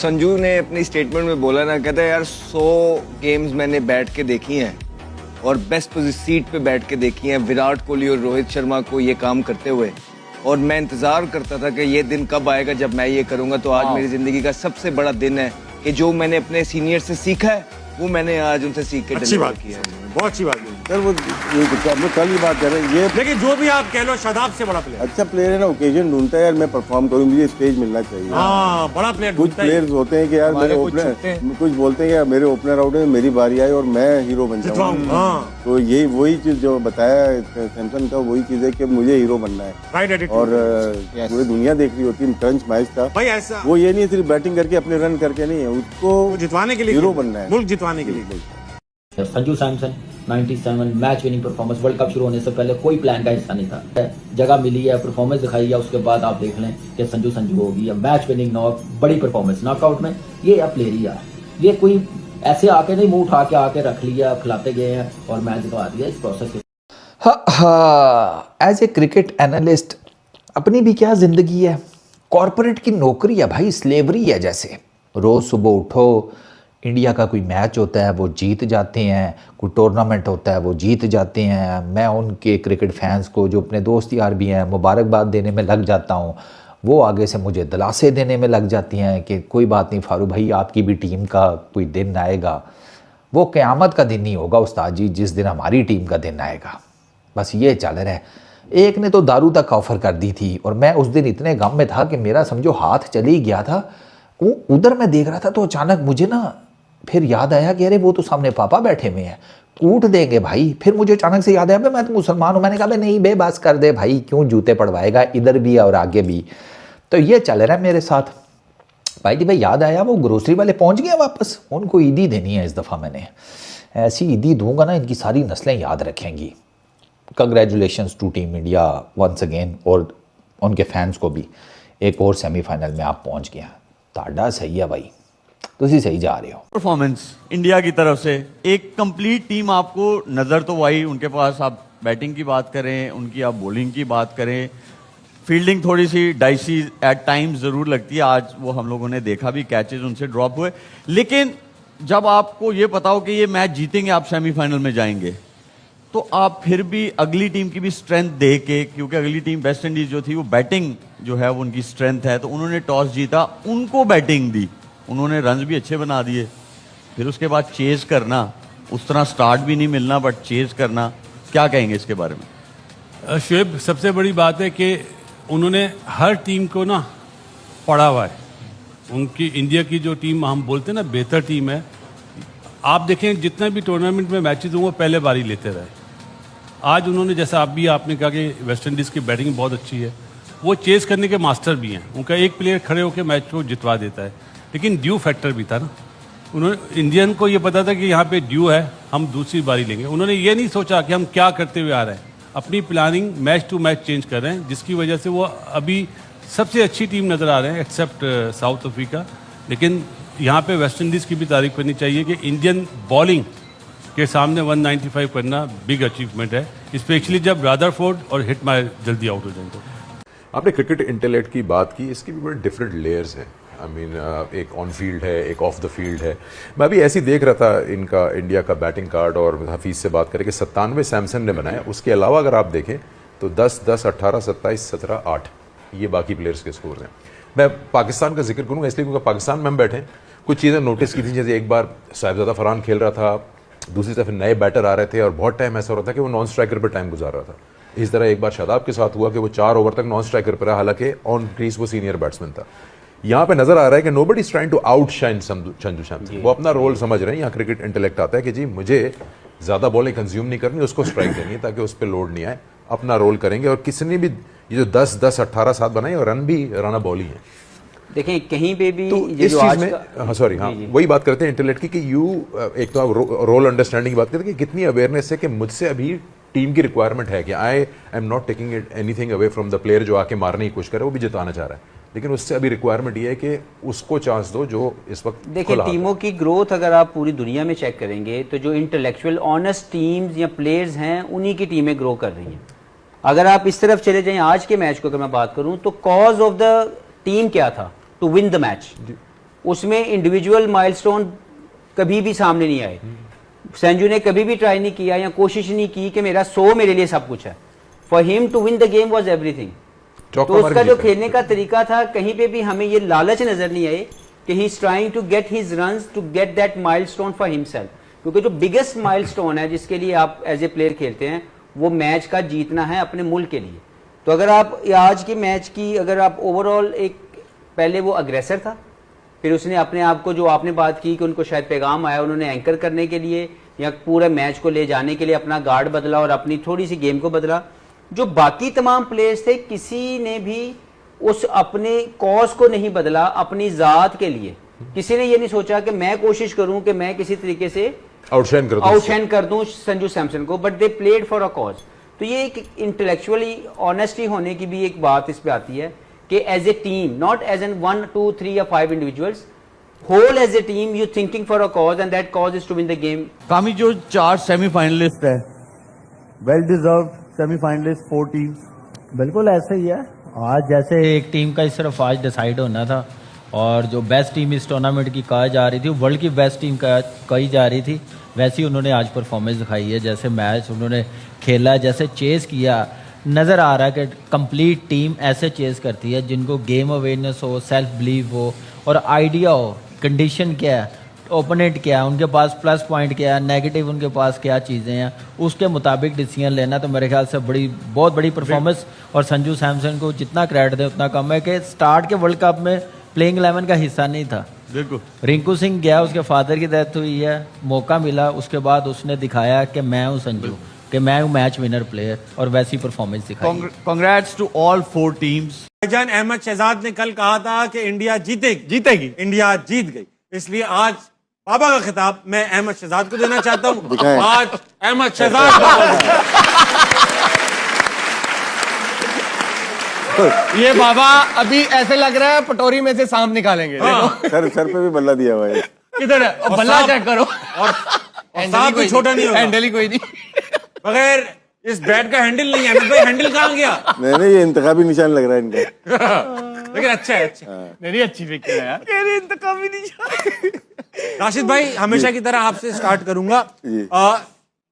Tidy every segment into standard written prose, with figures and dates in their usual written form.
संजू ने अपनी स्टेटमेंट में बोला ना, कहता है यार 100 गेम्स मैंने बैठ के देखी हैं और बेस्ट सीट पे बैठ के देखी हैं विराट कोहली और रोहित शर्मा को ये काम करते हुए, और मैं इंतजार करता था कि ये दिन कब आएगा जब मैं ये करूंगा। तो आज मेरी जिंदगी का सबसे बड़ा दिन है कि जो मैंने अपने सीनियर से सीखा है वो मैंने आज उनसे सीख के डिलीवर किया है। बहुत अच्छी बात है सर। वो ये कल ही बात कर रहे हैं ये, लेकिन जो भी आप कह लो शादाब से बड़ा प्लेयर, अच्छा प्लेयर है ना, ओकेजन ढूंढता है यार मैं परफॉर्म करूं, मुझे स्टेज मिलना चाहिए। हाँ, बड़ा प्लेयर। कुछ प्लेयर्स होते हैं कि यार मेरे ओपनर कुछ बोलते हैं कि यार मेरे ओपनर आउट है, मेरी बारी आई और मैं हीरो बन जाऊँ। तो यही वही चीज जो बताया सैमसन का, वही चीज है कि मुझे हीरो बनना है। राइट। और पूरी दुनिया देख रही होती है, क्रंच मैच था भाई ऐसा, वो ये नहीं सिर्फ बैटिंग करके अपने रन करके नहीं है, उसको जितवाने के लिए हीरो बनना है, मुल्क जितवाने के लिए। Sanju Samson 97 match winning performance, world cup शुरू होने से पहले कोई प्लान का हिस्सा नहीं था, जगह मिली है, परफॉर्मेंस दिखाई है, उसके बाद आप देख लें कि संजू होगी, या मैच विनिंग नॉक, बड़ी परफॉर्मेंस नॉकआउट में, ये या प्लेयर ही है, ये कोई ऐसे आके नहीं मुंह उठा के आके रख लिया, खिलाते गए हैं और मैच जितवा दिया इस प्रोसेस के। एज ए क्रिकेट एनालिस्ट अपनी भी क्या ज़िंदगी है, कॉरपोरेट की नौकरी है भाई, स्लेवरी है जैसे। रोज़ सुबह उठो, इंडिया का कोई मैच होता है वो जीत जाते हैं, कोई टूर्नामेंट होता है वो जीत जाते हैं, मैं उनके क्रिकेट फैंस को जो अपने दोस्त यार भी हैं मुबारकबाद देने में लग जाता हूँ, वो आगे से मुझे दिलासे देने में लग जाती हैं कि कोई बात नहीं फारूक भाई, आपकी भी टीम का कोई दिन आएगा, वो क़यामत का दिन नहीं होगा उस्ताद जी जिस दिन हमारी टीम का दिन आएगा। बस ये चल रहा है। एक ने तो दारू तक ऑफ़र कर दी थी और मैं उस दिन इतने गम में था कि मेरा समझो हाथ चल ही गया था। उधर मैं देख रहा था तो अचानक मुझे ना फिर याद आया कि अरे वो तो सामने पापा बैठे हुए हैं, कूट देंगे भाई। फिर मुझे अचानक से याद आया मैं तो मुसलमान हूँ। मैंने कहा नहीं बे बस कर दे भाई, क्यों जूते पड़वाएगा, इधर भी और आगे भी। तो ये चल रहा है मेरे साथ। भाई जी भाई याद आया वो ग्रोसरी वाले पहुँच गए वापस, उनको ईदी देनी है इस दफ़ा। मैंने ऐसी ईदी दूंगा ना इनकी सारी नस्लें याद रखेंगी। Congratulations to team India once again, और उनके फैंस को भी। एक और सेमीफाइनल में आप पहुँच गया, ताड़ा सही है भाई, तुसी सही जा रहे हो। परफॉर्मेंस इंडिया की तरफ से एक कंप्लीट टीम आपको नजर तो आई, उनके पास आप बैटिंग की बात करें, उनकी आप बॉलिंग की बात करें, फील्डिंग थोड़ी सी डाइसी एट टाइम्स जरूर लगती है। आज वो हम लोगों ने देखा भी, कैचेज उनसे ड्रॉप हुए। लेकिन जब आपको ये पता हो कि ये मैच जीतेंगे, आप सेमीफाइनल में जाएंगे, तो आप फिर भी अगली टीम की भी स्ट्रेंथ देख के, क्योंकि अगली टीम वेस्ट इंडीज जो थी वो बैटिंग जो है वो उनकी स्ट्रेंथ है, तो उन्होंने टॉस जीता, उनको बैटिंग दी, उन्होंने रन्स भी अच्छे बना दिए। फिर उसके बाद चेज करना, उस तरह स्टार्ट भी नहीं मिलना बट चेज करना, क्या कहेंगे इसके बारे में? शुएब, सबसे बड़ी बात है कि उन्होंने हर टीम को ना पढ़ा हुआ है। उनकी इंडिया की जो टीम हम बोलते हैं ना बेहतर टीम है, आप देखें जितने भी टूर्नामेंट में मैचेस हों वो पहले बारी लेते रहे। आज उन्होंने, जैसा आपने कहा कि वेस्ट इंडीज़ की बैटिंग बहुत अच्छी है, वो चेज करने के मास्टर भी हैं। उनका एक प्लेयर खड़े होकर मैच को जितवा देता है, लेकिन ड्यू फैक्टर भी था ना। उन्होंने इंडियन को ये पता था कि यहाँ पे ड्यू है, हम दूसरी बारी लेंगे। उन्होंने ये नहीं सोचा कि हम क्या करते हुए आ रहे हैं, अपनी planning match to match change कर रहे हैं, जिसकी वजह से वो अभी सबसे अच्छी टीम नज़र आ रहे हैं एक्सेप्ट साउथ अफ्रीका। लेकिन यहाँ पे वेस्ट इंडीज़ की भी तारीफ करनी चाहिए कि इंडियन बॉलिंग के सामने 195 करना बिग अचीवमेंट है, स्पेशली जब रादरफोर्ड और हिटमायर जल्दी आउट हो जाएंगे। आपने क्रिकेट इंटेलेक्ट की बात की, इसकी भी बड़े डिफरेंट लेयर्स हैं। आई मीन एक ऑन फील्ड है, एक ऑफ द फील्ड है। मैं अभी ऐसे ही देख रहा था इनका इंडिया का बैटिंग कार्ड, और हफीज़ से बात करें कि 97 सैमसन ने बनाया, उसके अलावा अगर आप देखें तो 10, 10, 18, 27, 17, 8 ये बाकी प्लेयर्स के स्कोर हैं। मैं पाकिस्तान का जिक्र करूँगा इसलिए क्योंकि पाकिस्तान में हम बैठे कुछ चीज़ें नोटिस की थी। जैसे एक बार साहिबजादा फरहान खेल रहा था, दूसरी तरफ नए बैटर आ रहे थे और बहुत टाइम ऐसा हो रहा था कि वो नॉन स्ट्राइकर पर टाइम गुजार रहा था। इस तरह एक बार शादाब के साथ हुआ कि वो 4 ओवर तक नॉन स्ट्राइकर पर रहा, हालांकि ऑन क्रीज वो सीनियर बैट्समैन था। यहाँ पे नजर आ रहा है कि nobody is trying to outshine Sanju Samson. वो अपना रोल समझ रहे हैं। यहाँ क्रिकेट इंटेलेक्ट आता है कि जी मुझे ज्यादा बॉलिंग कंज्यूम नहीं करनी, उसको स्ट्राइक देनी है ताकि उस पर लोड नहीं आए, अपना रोल करेंगे। और किसी भी ये जो 10, 10, 18, 7 बनाए और रन भी राना बॉल ही है। देखें कहीं पे भी तो ये इस जो चीज आज में वही बात करते हैं इंटेलेक्ट की यू एक तो आप रोल अंडरस्टैंडिंग की बात करते हैं कि कितनी अवेयरनेस है कि मुझसे अभी टीम की रिक्वायरमेंट है कि I am not taking it anything away from the player जो आके मारने की कोशिश करे, वो भी जिताना चाह रहा है, लेकिन उससे अभी रिक्वायरमेंट ये है कि उसको चांस दो जो इस वक्त। देखिए टीमों की ग्रोथ अगर आप पूरी दुनिया में चेक करेंगे तो जो इंटेलेक्चुअल ऑनेस्ट टीम्स या प्लेयर्स हैं उन्हीं की टीमें ग्रो कर रही हैं। अगर आप इस तरफ चले जाएं आज के मैच को अगर मैं बात करूं तो कॉज ऑफ द टीम क्या था? To win the match. उसमें इंडिविजुअल माइलस्टोन कभी भी सामने नहीं आए। संजू ने कभी भी ट्राई नहीं किया या कोशिश नहीं की कि मेरा 100 मेरे लिए सब कुछ है। For him to win the game was everything. तो उसका जो खेलने का तरीका था, कहीं पे भी हमें ये लालच नजर नहीं आए कि he is trying to get his runs to get that milestone for himself. क्योंकि जो बिगेस्ट माइलस्टोन है जिसके लिए आप एज ए प्लेयर खेलते हैं, वो मैच का जीतना है अपने मुल्क के लिए। तो अगर आप आज के मैच की अगर आप ओवरऑल एक, पहले वो अग्रेसर था, फिर उसने अपने आप को, जो आपने बात की कि उनको शायद पैगाम आया, उन्होंने एंकर करने के लिए या पूरे मैच को ले जाने के लिए अपना गार्ड बदला और अपनी थोड़ी सी गेम को बदला। जो बाकी तमाम प्लेयर्स थे, किसी ने भी उस अपने कॉज को नहीं बदला अपनी जात के लिए। किसी ने ये नहीं सोचा कि मैं कोशिश करूं कि मैं किसी तरीके से आउटशाइन कर दूं संजू सैमसन को, but they played for a cause. तो ये एक इंटेलेक्चुअली ऑनेस्टी होने की भी एक बात इस पे आती है कि as a team, not as an 1, 2, 3 या 5 individuals, whole as a team you thinking for a cause and that cause is to win the game. कामी जो 4 सेमीफाइनलिस्ट है, वेल डिजर्व सेमीफाइनलिस्ट 4 टीम्स। बिल्कुल ऐसे ही है। आज जैसे एक टीम का सिर्फ आज डिसाइड होना था और जो बेस्ट टीम इस टूर्नामेंट की कहा जा रही थी, वर्ल्ड की बेस्ट टीम कही जा रही थी, वैसी उन्होंने आज परफॉर्मेंस दिखाई है। जैसे मैच उन्होंने खेला, जैसे चेस किया, नज़र आ रहा है कि कंप्लीट टीम ऐसे चेस करती है जिनको गेम अवेयरनेस हो, सेल्फ बिलीव हो और आइडिया हो कंडीशन क्या है, ओपोनेंट क्या है, उनके पास प्लस पॉइंट क्या है, नेगेटिव उनके पास क्या चीज़ें हैं, उसके मुताबिक डिसीजन लेना। तो मेरे ख्याल से बहुत बड़ी परफॉर्मेंस। और संजू सैमसन को जितना क्रेडिट दे उतना कम है कि स्टार्ट के वर्ल्ड कप में प्लेइंग 11 का हिस्सा नहीं था। बिल्कुल। रिंकू सिंह गया, उसके फादर की डेथ हुई है, मौका मिला, उसके बाद उसने दिखाया कि मैं हूँ संजू, कि मैं हूँ मैच विनर प्लेयर, और वैसी परफॉर्मेंस दिखाई। Congrats to all 4 teams. भाईजान अहमद शहजाद ने कल कहा था कि इंडिया जीतेगी, इंडिया जीत गई। इसलिए आज बाबा का खिताब मैं अहमद शहजाद को देना चाहता हूँ। आज अहमद शहजाद ये बाबा अभी ऐसे लग रहा है पटोरी में से सांप निकालेंगे। सर पे भी बल्ला दिया हुआ है। किधर है? बल्ला चेक करो। और सांप भी छोटा नहीं होगा। हैंडल ही कोई नहीं। बगैर इस बैट का हैंडल नहीं है भाई। हैंडल कहाँ गया? नहीं, ये इंतखाबी निशान लग रहा है इनका। लेकिन अच्छा है, अच्छा। मेरी अच्छी फिक्र है यार। इंतखाबी निशान। राशिद भाई, हमेशा की तरह आपसे स्टार्ट करूंगा।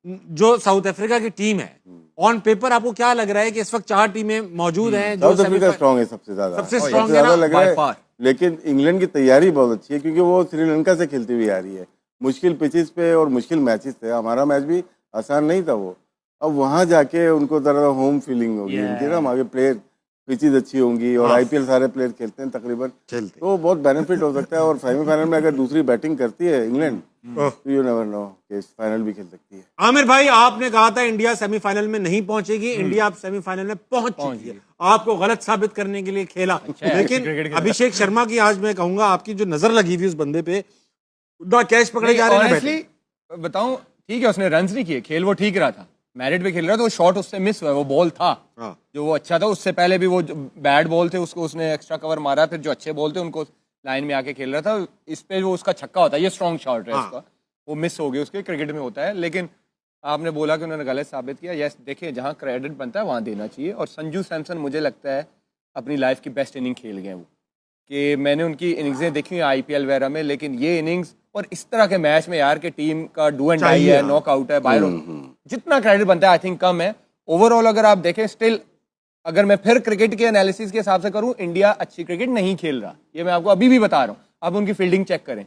जो साउथ अफ्रीका की टीम है, ऑन पेपर आपको क्या लग रहा है कि इस वक्त 4 टीमें मौजूद हैं? साउथ अफ्रीका स्ट्रांग है, सबसे स्ट्रांग है लग रहा है। लेकिन इंग्लैंड की तैयारी बहुत अच्छी है, क्योंकि वो श्रीलंका से खेलती हुई आ रही है, मुश्किल पिचेस पे और मुश्किल मैचेस थे। हमारा मैच भी आसान नहीं था वो। अब वहां जाके उनको तरह होम फीलिंग होगी उनकी ना, हमारे प्लेयर पिचेस अच्छी होंगी और आईपीएल सारे प्लेयर खेलते हैं तकरीबन, तो बहुत बेनिफिट हो सकता है। और सेमीफाइनल में अगर दूसरी बैटिंग करती है इंग्लैंड, तो यू नेवर नो कि फाइनल भी खेल सकती है। आमिर भाई, आपने कहा था इंडिया सेमीफाइनल में नहीं पहुंचेगी, इंडिया अब सेमीफाइनल में पहुंच चुकी है। आपको गलत साबित करने के लिए खेला। लेकिन अभिषेक शर्मा की आज मैं कहूंगा, आपकी जो नजर लगी हुई उस बंदे पे, कैच पकड़े जा रहे हैं। बताऊं, ठीक है, उसने रन नहीं किए, खेल वो ठीक रहा था, मैरिट पे खेल रहा था, वो शॉट उससे मिस हुआ, वो बॉल था जो वो अच्छा था। उससे पहले भी वो बैड बॉल थे उसको उसने एक्स्ट्रा कवर मारा, फिर जो अच्छे बॉल थे उनको लाइन में आके खेल रहा था। इस पे वो उसका छक्का होता है, ये स्ट्रॉन्ग शॉट है उसका, वो मिस हो गया उसके, क्रिकेट में होता है। लेकिन आपने बोला कि उन्होंने गलत साबित किया। यस, देखिए जहाँ क्रेडिट बनता है वहाँ देना चाहिए। और संजू सैमसन मुझे लगता है अपनी लाइफ की बेस्ट इनिंग खेल गए वो, कि मैंने उनकी इनिंग्सें देखी हैं आईपीएल वगैरह में, लेकिन ये इनिंग्स और इस तरह के मैच में यार के टीम का डू एंड डाई है, नॉकआउट है, बाहर जितना क्रेडिट बनता है आई थिंक कम है। ओवरऑल अगर आप देखें, स्टिल अगर मैं फिर क्रिकेट के एनालिसिस के हिसाब से करूं, इंडिया अच्छी क्रिकेट नहीं खेल रहा, ये मैं आपको अभी भी बता रहा हूं। आप उनकी फील्डिंग चेक करें,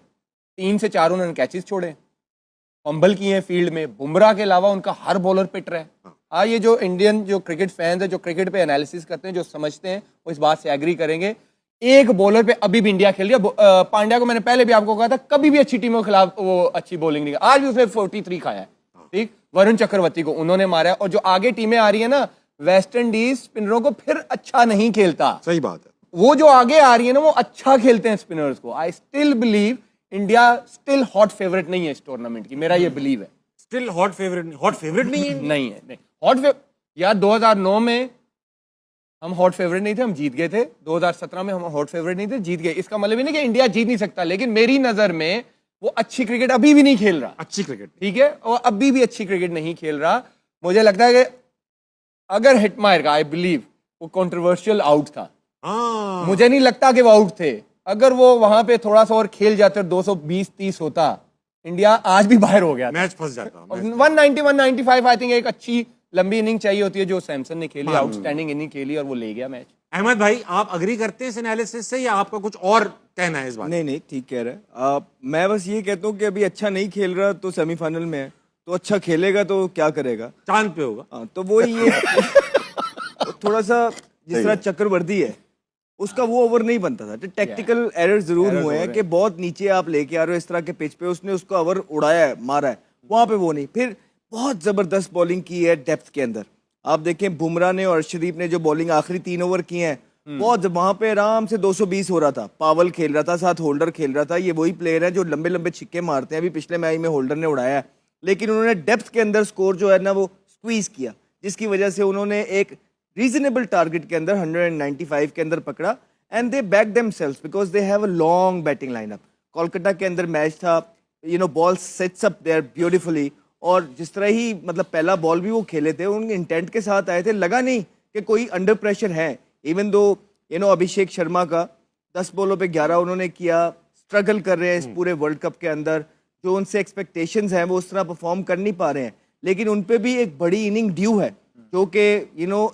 3 से 4 उन्होंने कैचेस छोड़े, फंबल किए हैं फील्ड में, बुमराह के अलावा उनका हर बॉलर पिट रहा है। ये जो इंडियन जो क्रिकेट फैंस है, जो क्रिकेट पे एनालिसिस करते हैं, जो समझते हैं, वो इस बात से एग्री करेंगे। एक बॉलर पे अभी भी इंडिया खेल रही है। पांड्या को मैंने पहले भी आपको कहा था, कभी भी अच्छी टीमों के खिलाफ वो अच्छी बॉलिंग नहीं, आज भी उसने 43 खाया है, ठीक। वरुण चक्रवर्ती को उन्होंने मारा है। और जो आगे टीमें आ रही है ना, वेस्ट इंडीज स्पिनरों को फिर अच्छा नहीं खेलता। सही बात है। वो जो आगे आ रही है ना, वो अच्छा खेलते हैं स्पिनर्स को। I still believe India still hot favourite नहीं है इस टूर्नामेंट की, मेरा ये बिलीव है। स्टिल हॉट फेवरेट नहीं है। नहीं है हॉट यार 2009 में हम हॉट फेवरेट नहीं थे, हम जीत गए थे। 2017 में हम हॉट फेवरेट नहीं थे, जीत गए। इसका मतलब ही नहीं कि इंडिया जीत नहीं सकता, लेकिन मेरी नजर में वो अच्छी क्रिकेट अभी भी नहीं खेल रहा। अच्छी क्रिकेट, ठीक है, और अभी भी अच्छी क्रिकेट नहीं खेल रहा। मुझे लगता है कि अगर हिटमायर का, आई बिलीव वो कंट्रोवर्शियल आउट था। मुझे नहीं लगता कि वो आउट थे, अगर वो वहां पे थोड़ा सा और खेल जाते और 220-30 होता, इंडिया आज भी बाहर हो गया। मैच फंस जाता। 190-195 आई थिंक एक अच्छी लंबी इनिंग चाहिए होती है जो सैमसन ने खेली, आउटस्टैंडिंग इनिंग खेली और वो ले गया मैच। अहमद भाई, आप अग्री करते हैं इस एनालिसिस से या आपका कुछ और कहना है इस बात? नहीं ठीक कह रहे हैं। मैं बस ये कहता हूँ कि अभी अच्छा नहीं खेल रहा तो सेमीफाइनल में है, तो अच्छा खेलेगा तो क्या करेगा, चांद पे होगा। हाँ, तो वो ये थोड़ा सा जिस तरह चक्रवर्ती है उसका वो ओवर नहीं बनता था। टेक्टिकल एरर जरूर हुए हैं कि बहुत नीचे आप लेके आ रहे हो इस तरह के पिच पे, उसने उसको ओवर उड़ाया है, मारा है, वहां पे वो नहीं। फिर बहुत जबरदस्त बॉलिंग की है डेप्थ के अंदर। आप देखें बुमराह ने और अर्शदीप ने जो बॉलिंग आखिरी 3 ओवर की हैं, बहुत वहां पे आराम से 220 हो रहा था। पावल खेल रहा था, साथ होल्डर खेल रहा था। ये वही प्लेयर है जो लंबे लंबे छिक्के मारते हैं। अभी पिछले मैच में होल्डर ने उड़ाया है, लेकिन उन्होंने डेप्थ के अंदर स्कोर जो है ना वो स्क्वीज किया, जिसकी वजह से उन्होंने एक रीजनेबल टारगेट के अंदर 195 के अंदर पकड़ा and they back themselves because they have a long batting lineup. Kolkata के अंदर मैच था, ball sets up there beautifully, और जिस तरह ही मतलब पहला बॉल भी वो खेले थे उनके इंटेंट के साथ आए थे, लगा नहीं कि कोई अंडर प्रेशर है। इवन दो अभिषेक शर्मा का 10 बॉलों पे 11 उन्होंने किया, स्ट्रगल कर रहे हैं इस पूरे वर्ल्ड कप के अंदर, जो उनसे एक्सपेक्टेशंस हैं वो उस तरह परफॉर्म कर नहीं पा रहे हैं। लेकिन उन पे भी एक बड़ी इनिंग ड्यू है, जो कि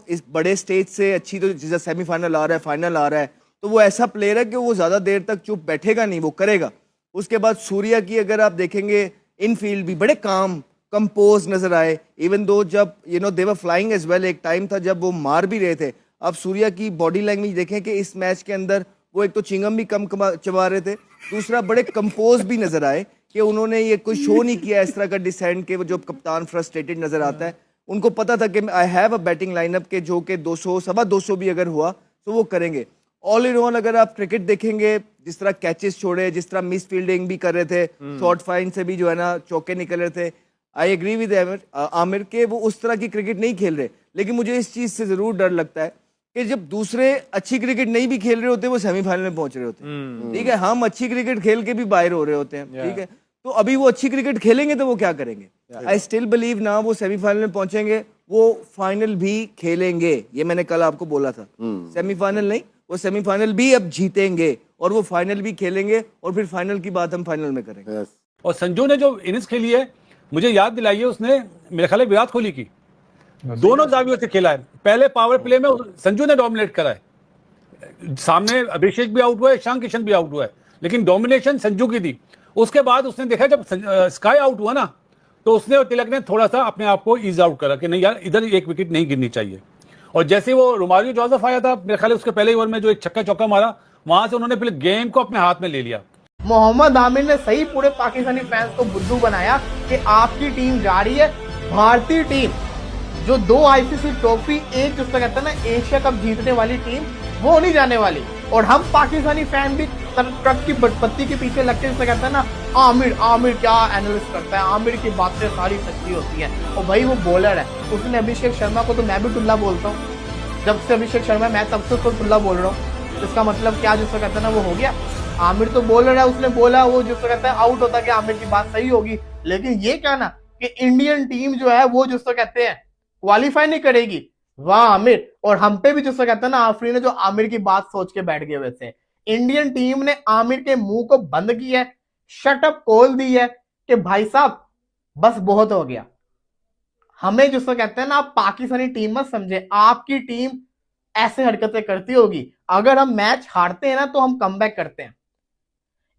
इस बड़े स्टेज से अच्छी, तो जैसे सेमीफाइनल आ रहा है, फाइनल आ रहा है, तो वो ऐसा प्लेयर है कि वो ज़्यादा देर तक चुप बैठेगा नहीं, वो करेगा। उसके बाद सूर्या की अगर आप देखेंगे इनफील्ड भी बड़े काम कंपोज नजर आए, इवन दो जब दे वर फ्लाइंग एज वेल। एक टाइम था जब वो मार भी रहे थे। अब सूर्या की बॉडी लैंग्वेज देखें कि इस मैच के अंदर वो एक तो चिंगम भी कम चबा रहे थे, दूसरा बड़े कंपोज भी नजर आए कि उन्होंने ये कोई शो नहीं किया इस तरह का डिसेंट के, जो कप्तान फ्रस्ट्रेटेड नजर आता है। उनको पता था कि I have a batting lineup के जो कि 200 सवा 200 भी अगर हुआ तो वो करेंगे। ऑल इन ऑल अगर आप क्रिकेट देखेंगे, जिस तरह कैचेस छोड़े, जिस तरह मिस फील्डिंग भी कर रहे थे, शॉर्ट फाइन से भी जो है ना चौके निकल रहे थे, आई एग्री विद आमिर के वो उस तरह की क्रिकेट नहीं खेल रहे। लेकिन मुझे इस चीज से जरूर डर लगता है कि जब दूसरे अच्छी क्रिकेट नहीं भी खेल रहे होते वो सेमीफाइनल में पहुंच रहे होते हैं, ठीक है, हम अच्छी क्रिकेट खेल के भी बाहर हो रहे होते हैं, ठीक है, तो अभी वो अच्छी क्रिकेट खेलेंगे तो वो क्या करेंगे? आई स्टिल बिलीव ना वो सेमीफाइनल में पहुंचेंगे, वो फाइनल भी खेलेंगे। ये मैंने कल आपको बोला था, सेमीफाइनल नहीं, वो सेमीफाइनल भी अब जीतेंगे और वो फाइनल भी खेलेंगे, और फिर फाइनल की बात हम फाइनल में करेंगे। और संजू ने जो इनिंग्स खेली है, मुझे याद दिलाई है उसने मेरे ख्याल विराट कोहली की, दोनों जावियों से खेला है। पहले पावर प्ले में संजू ने डोमिनेट करा है, सामने अभिषेक भी आउट हुआ है, ईशान किशन भी आउट हुआ है, लेकिन डोमिनेशन संजू की थी। उसके बाद उसने देखा जब स्काई आउट हुआ ना, तो उसने और तिलक ने थोड़ा सा अपने आप को ईज आउट करा कि नहीं यार इधर एक विकेट नहीं गिरनी चाहिए। और जैसे वो रोमारियो जोसेफ आया था, मेरे ख्याल उसके पहले ओवर में जो एक छक्का चौका मारा, वहां से उन्होंने फिर गेम को अपने हाथ में ले लिया। मोहम्मद आमिर ने सही पूरे पाकिस्तानी फैंस को बुद्धू बनाया कि आपकी टीम जा रही है, भारतीय टीम जो 2 आईसीसी ट्रॉफी, एक जिसका कहता है ना एशिया कप जीतने वाली टीम, वो नहीं जाने वाली। और हम पाकिस्तानी फैन भी ट्रक की पत्ती के पीछे लगते हैं, जिसका कहता है ना आमिर क्या एनालिस्ट करता है, आमिर की बातें सारी सच्ची होती है। और भाई वो बॉलर है, उसने अभिषेक शर्मा को, तो मैं भी टुल्ला बोलता हूँ, जब से अभिषेक शर्मा मैं तब से उसको टुल्ला बोल रहा हूँ। इसका मतलब क्या, जिसका कहता है ना वो हो गया। आमिर तो बॉलर है, उसने बोला, वो जिसको कहता है आउट होता कि आमिर की बात सही होगी। लेकिन ये कहना कि इंडियन टीम जो है वो जिसको कहते हैं क्वालिफाई नहीं करेगी, वाह आमिर। और हम पे भी जिसको कहते हैं ना आफरीन ने जो आमिर की बात सोच के बैठ गए हुए थे। इंडियन टीम ने आमिर के मुंह को बंद किया है, शट अप कॉल दी है कि भाई साहब बस बहुत हो गया। हमें जिसको कहते हैं ना आप पाकिस्तानी टीम मत समझे, आपकी टीम ऐसे हरकतें करती होगी। अगर हम मैच हारते हैं ना तो हम कमबैक करते हैं।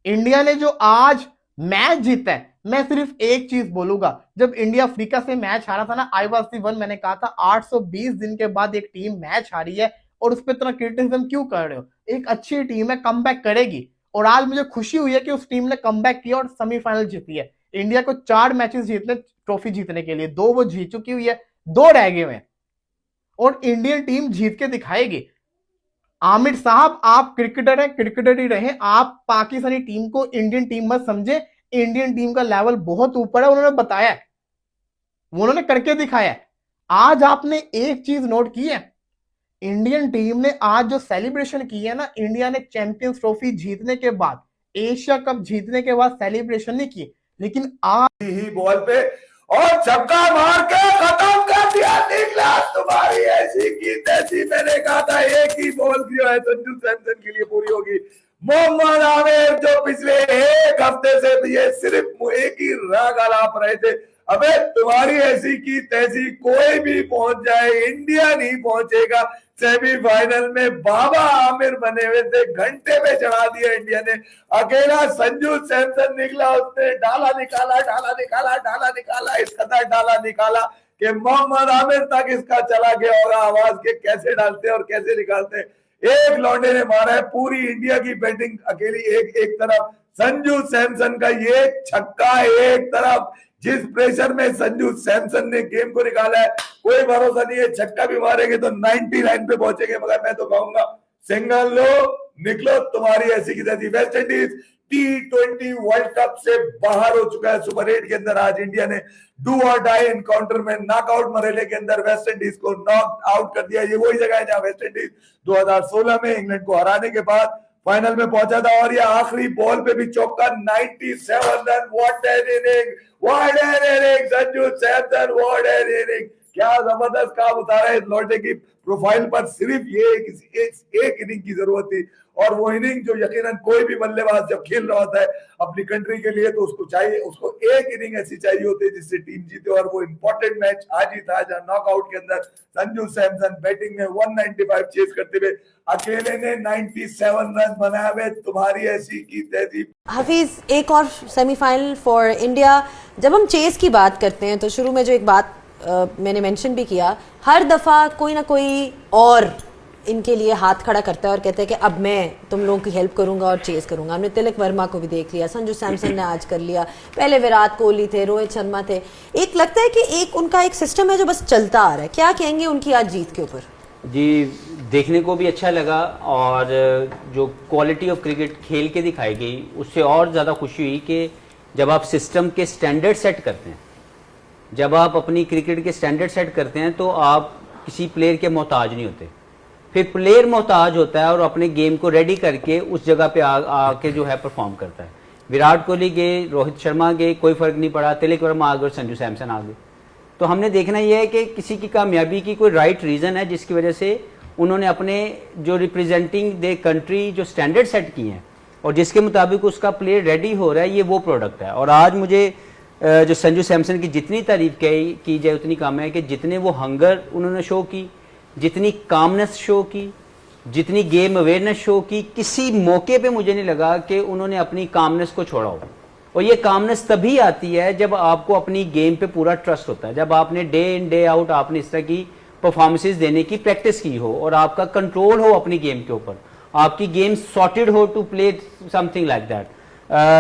इंडिया ने जो आज मैच जीता है, मैं सिर्फ एक चीज बोलूंगा, जब इंडिया अफ्रीका से मैच हारा था ना, आई वाज द वन, मैंने कहा था 820 दिन के बाद एक टीम मैच हारी है और उस पर इतना क्रिटिसिज्म क्यों कर रहे हो? एक अच्छी टीम है, कमबैक करेगी। और आज मुझे खुशी हुई है कि उस टीम ने कमबैक किया और सेमीफाइनल जीती है। इंडिया को 4 मैचेस जीतने, ट्रॉफी जीतने के लिए 2 वो जीत चुकी हुई है, 2 रह गए हैं और इंडियन टीम जीत के दिखाएगी। आमिर साहब आप क्रिकेटर हैं, क्रिकेटर ही रहे, आप पाकिस्तानी टीम को इंडियन टीम मत समझे। इंडियन टीम का लेवल बहुत ऊपर है, उन्होंने बताया है, उन्होंने करके दिखाया है। आज आपने एक चीज नोट की है, इंडियन टीम ने आज जो सेलिब्रेशन की है ना, इंडिया ने चैंपियंस ट्रॉफी जीतने के बाद, एशिया कप जीतने के बाद सेलिब्रेशन नहीं की, लेकिन आज ही बॉल पे और छक्का मार के खत्म कर दिया। निकलास तुम्हारी ऐसी की तैसी, मैंने कहा था एक ही बॉल जो है संजू सैमसन के लिए पूरी होगी, मोहम्मद आमिर जो पिछले एक हफ्ते से ये सिर्फ एक ही राग आलाप रहे थे, अबे तुम्हारी ऐसी की तैसी कोई भी पहुंच जाए, इंडिया नहीं पहुंचेगा सेमीफाइनल में। बाबा आमिर बने हुए थे, घंटे में चढ़ा दिया इंडिया ने। अकेला संजू सैमसन निकला, उसने डाला निकाला डाला निकाला डाला निकाला, इस कदर डाला निकाला कि मोहम्मद आमिर तक इसका चला गया होगा आवाज के कैसे डालते और कैसे निकालते। एक लौंडे ने मारा है पूरी इंडिया की बैटिंग अकेली एक तरफ, संजू सैमसन का ये छक्का एक तरफ। जिस प्रेशर में संजू सैमसन ने गेम को निकाला है, कोई भरोसा नहीं है, छक्का भी मारेंगे तो 99 पे पहुंचेंगे, मगर मैं तो कहूंगा सिंगल लो, निकलो तुम्हारी ऐसी की तैसी। West Indies T20 world cup से बाहर हो चुका है। सुपर 8 के अंदर आज इंडिया ने डू और डाई एनकाउंटर में नॉकआउट मरेले के अंदर वेस्ट इंडीज को नॉक आउट कर दिया। ये वही जगह है जहां वेस्ट इंडीज 2016 में इंग्लैंड को हराने के बाद फाइनल में पहुंचा था, और ये आखिरी बॉल पे भी चौका, 97 run. What an inning, what an inning, Sanju Samson, what an inning. क्या जबरदस्त काम उतारा है इस लौंडे की प्रोफाइल पर। सिर्फ ये एक इनिंग की जरूरत थी, और वो इनिंग जो यकीनन कोई भी बल्लेबाज जब खेल रहा होता है अपनी कंट्री के लिए तो उसको चाहिए, उसको एक इनिंग ऐसी चाहिए होती है जिससे टीम जीते। और वो इंपॉर्टेंट मैच आज ही था जहां नॉकआउट के अंदर संजू सैमसन बैटिंग में 195 चेस करते हुए अकेले ने 97 रन बनाए हुए। तुम्हारी ऐसी की तैसी। हफीज, एक और सेमीफाइनल फॉर इंडिया। जब हम चेस की बात करते हैं तो शुरू में जो एक बात मैंने मेंशन भी किया, हर दफा कोई ना कोई और इनके लिए हाथ खड़ा करता है और कहता है कि अब मैं तुम लोगों की हेल्प करूंगा और चेस करूंगा। हमने तिलक वर्मा को भी देख लिया, संजू सैमसन ने आज कर लिया, पहले विराट कोहली थे, रोहित शर्मा थे। एक लगता है कि एक उनका एक सिस्टम है जो बस चलता आ रहा है। क्या कहेंगे उनकी आज जीत के ऊपर? जी, देखने को भी अच्छा लगा, और जो क्वालिटी ऑफ क्रिकेट खेल के दिखाई गई उससे और ज़्यादा खुशी हुई कि जब आप सिस्टम के स्टैंडर्ड सेट करते हैं, जब आप अपनी क्रिकेट के स्टैंडर्ड सेट करते हैं तो आप किसी प्लेयर के मोहताज नहीं होते। फिर प्लेयर मोहताज होता है और अपने गेम को रेडी करके उस जगह पे आके जो है परफॉर्म करता है। विराट कोहली गए, रोहित शर्मा गए, कोई फर्क नहीं पड़ा, तिलक वर्मा आ गए और संजू सैमसन आ गए। तो हमने देखना यह है कि किसी की कामयाबी की कोई राइट रीज़न है जिसकी वजह से उन्होंने अपने जो रिप्रेजेंटिंग द कंट्री जो स्टैंडर्ड सेट किए हैं और जिसके मुताबिक उसका प्लेयर रेडी हो रहा है, ये वो प्रोडक्ट है। और आज मुझे जो संजू सैमसन की जितनी तारीफ की जाए उतनी कम है कि जितने वो हंगर उन्होंने शो की, जितनी कामनेस शो की, जितनी गेम अवेयरनेस शो की, किसी मौके पे मुझे नहीं लगा कि उन्होंने अपनी कामनेस को छोड़ा हो। और ये कामनेस तभी आती है जब आपको अपनी गेम पे पूरा ट्रस्ट होता है, जब आपने डे इन डे आउट आपने इस तरह की परफॉर्मेंसेस देने की प्रैक्टिस की हो और आपका कंट्रोल हो अपनी गेम के ऊपर, आपकी गेम सॉर्टेड हो to play something like that.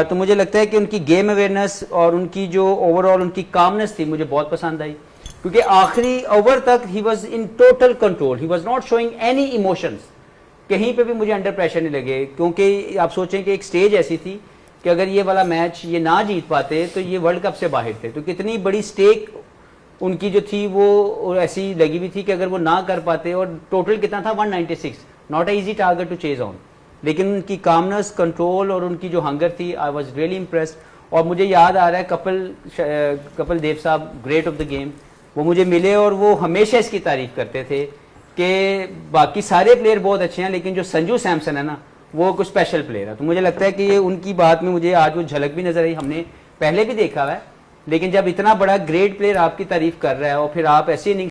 तो मुझे लगता है कि उनकी गेम अवेयरनेस और उनकी जो ओवरऑल उनकी कामनेस थी मुझे बहुत पसंद आई, क्योंकि आखिरी ओवर तक he was in total control, he was not showing any emotions. कहीं पे भी मुझे अंडर प्रेशर नहीं लगे, क्योंकि आप सोचें कि एक स्टेज ऐसी थी कि अगर ये वाला मैच ये ना जीत पाते तो ये वर्ल्ड कप से बाहर थे। तो कितनी बड़ी स्टेक उनकी जो थी वो ऐसी लगी हुई थी कि अगर वो ना कर पाते, और टोटल कितना था 196, not a easy target to chase on. लेकिन उनकी कामनेस, कंट्रोल और उनकी जो हंगर थी, आई वॉज रियली इम्प्रेस्ड। और मुझे याद आ रहा है कपिल देव साहब, ग्रेट ऑफ द गेम, वो मुझे मिले और वो हमेशा इसकी तारीफ करते थे कि बाकी सारे प्लेयर बहुत अच्छे हैं लेकिन जो संजू सैमसन है ना वो कुछ स्पेशल प्लेयर है। तो मुझे लगता है कि ये उनकी बात में मुझे आज वो झलक भी नजर आई। हमने पहले भी देखा हुआ है, लेकिन जब इतना बड़ा ग्रेट प्लेयर आपकी तारीफ कर रहा है और फिर आप ऐसे नहीं